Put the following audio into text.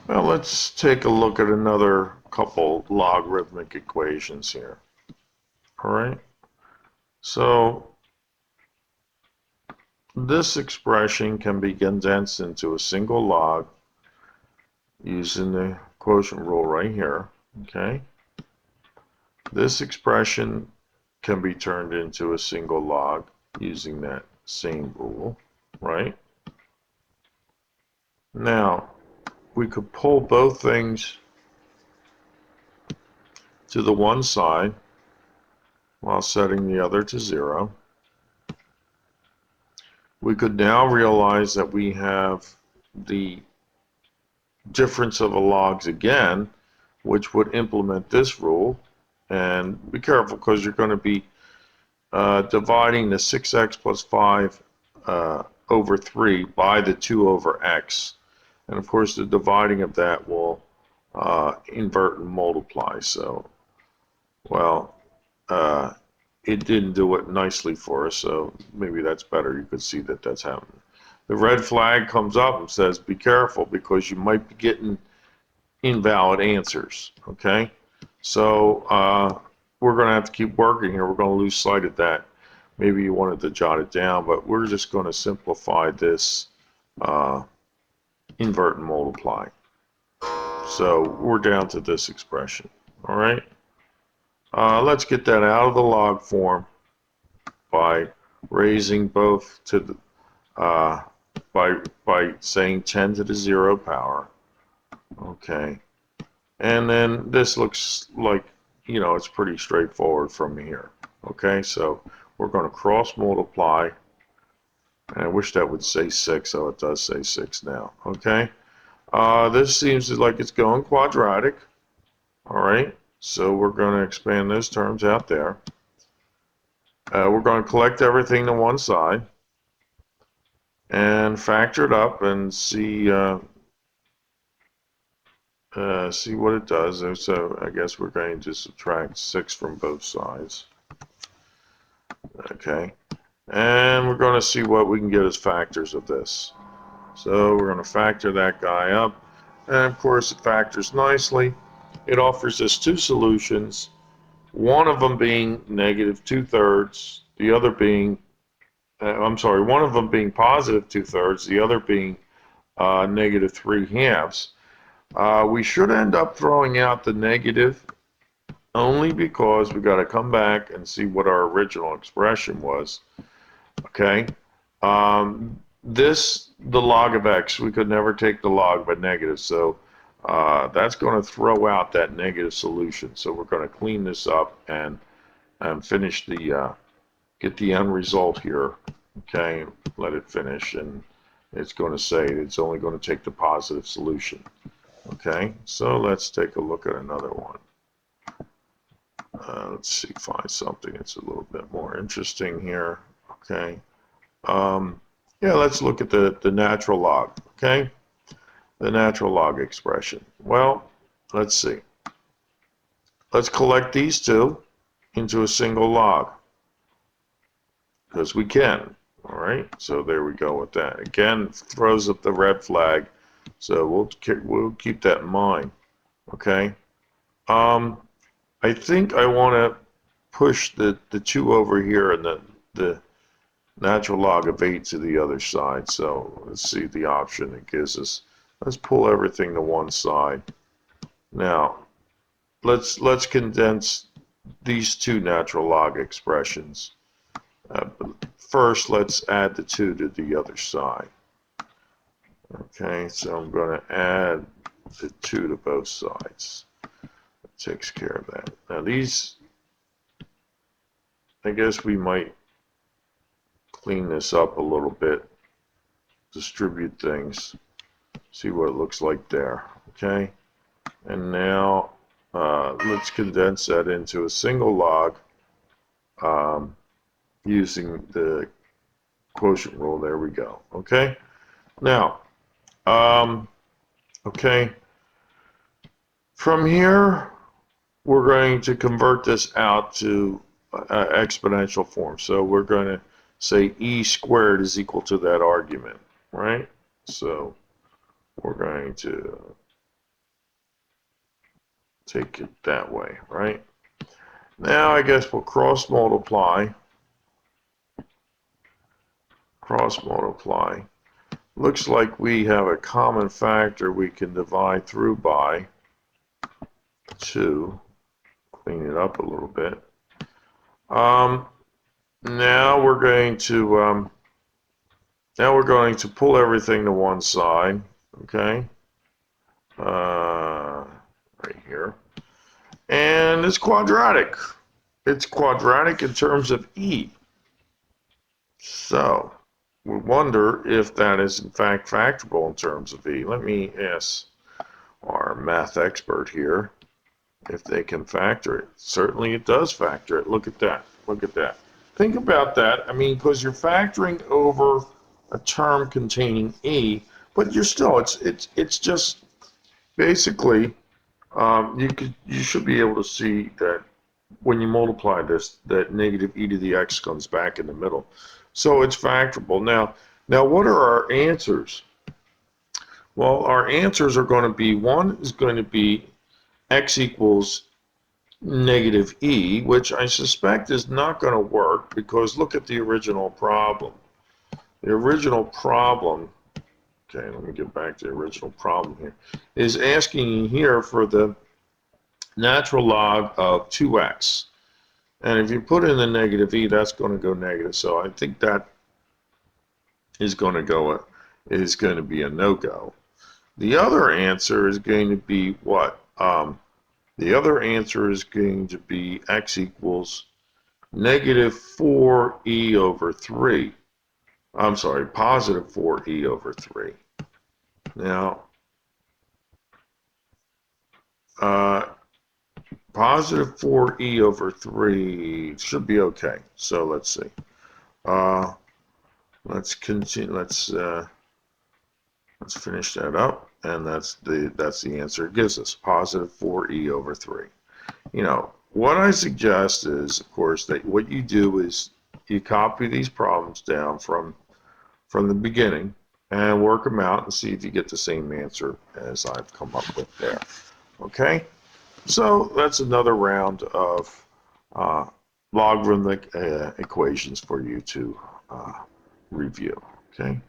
Well, let's take a look at another couple logarithmic equations here. All right. So this expression can be condensed into a single log using the quotient rule right here. Okay. This expression can be turned into a single log using that same rule, right? Now, we could pull both things to the one side while setting the other to 0. We could now realize that we have the difference of the logs again, which would implement this rule. And be careful, because you're going to be dividing the 6x plus 5 over 3 by the 2 over x. And of course, the dividing of that will invert and multiply. So, well, it didn't do it nicely for us, so maybe that's better. You could see that that's happening. The red flag comes up and says, be careful, because you might be getting invalid answers, okay? So we're going to have to keep working here. We're going to lose sight of that. Maybe you wanted to jot it down, but we're just going to simplify this invert and multiply. So we're down to this expression, all right? Let's get that out of the log form by raising both to the by saying 10 to the 0 power. Okay, and then this looks like, you know, it's pretty straightforward from here. Okay, so we're going to cross multiply, and I wish that would say 6, so it does say 6 now. Okay, this seems like it's going quadratic. All right, so we're going to expand those terms out there. We're going to collect everything to one side and factor it up and see what it does. So I guess we're going to subtract 6 from both sides. Okay, and we're going to see what we can get as factors of this. So we're going to factor that guy up, and of course it factors nicely. It offers us two solutions, one of them being negative 2/3, the other being one of them being positive 2/3, the other being negative 3/2. We should end up throwing out the negative, only because we got to come back and see what our original expression was. Okay, the log of x, we could never take the log by negative, so that's going to throw out that negative solution. So we're going to clean this up and finish the get the end result here. Okay, let it finish, and it's going to say it's only going to take the positive solution. Okay, so let's take a look at another one. Let's see, find something that's a little bit more interesting here. Okay, yeah, let's look at the natural log. Okay, the natural log expression. Well, let's see. Let's collect these two into a single log, because we can. All right, so there we go with that. Again, throws up the red flag, so we'll keep that in mind. Okay. I think I want to push the 2 over here and the natural log of 8 to the other side. So let's see the option it gives us. Let's pull everything to one side. Now let's condense these two natural log expressions. First, let's add the 2 to the other side. Okay, so I'm going to add the 2 to both sides. That takes care of that. Now these, I guess we might clean this up a little bit, distribute things, see what it looks like there. Okay, and now let's condense that into a single log using the quotient rule. There we go. Okay, now okay, from here we're going to convert this out to exponential form. So we're going to say e squared is equal to that argument, right? So we're going to take it that way, right? Now I guess we'll cross multiply. Cross multiply. Looks like we have a common factor we can divide through by 2. Clean it up a little bit. Now we're going to pull everything to one side, okay? Right here. And it's quadratic. It's quadratic in terms of e. So we wonder if that is in fact factorable in terms of e. Let me ask our math expert here if they can factor it. Certainly it does factor it. Look at that. Look at that. Think about that. I mean, because you're factoring over a term containing e, but you're still, it's just basically, you should be able to see that when you multiply this, that negative e to the x comes back in the middle. So it's factorable. Now what are our answers? Well, our answers are going to be, one is going to be x equals negative e, which I suspect is not going to work because look at the original problem. The original problem, okay, let me get back to the original problem here, is asking you here for the natural log of 2x. And if you put in the negative e, that's going to go negative. So I think that is going to be a no-go. The other answer is going to be what? The other answer is going to be x equals negative 4e over 3. I'm sorry, positive 4e over 3. Now, positive 4e over 3 should be okay. So let's see. Let's continue. Let's finish that up, and that's the answer it gives us, positive 4e over 3. You know, what I suggest is, of course, that what you do is you copy these problems down from the beginning and work them out and see if you get the same answer as I've come up with there. Okay, so that's another round of logarithmic equations for you to review. Okay.